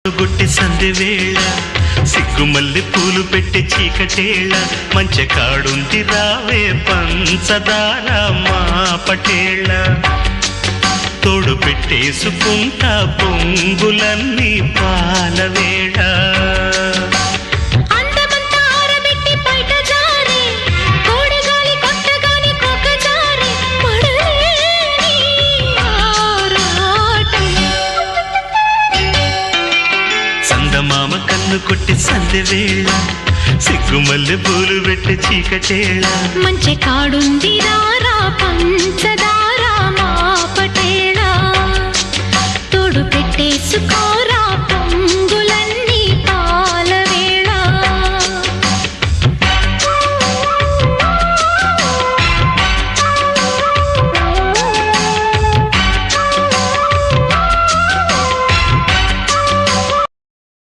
గుట్టి సంధి వేళ సిగ్గుమల్లి పూలు పెట్టి చీకటేళ మంచె కాడుంది రావే పంచదార మా పటేళ తోడు పెట్టేసుకుంటా పొంగులన్నీ పాలవేళ మామ కన్ను కొట్టి సంధి వేళ సిగ్గుమల్లి పూలు పెట్టి చీకటేళ మంచె కాడుంది రారా పంచదార మా పటేళ తోడు పెట్టేసుకో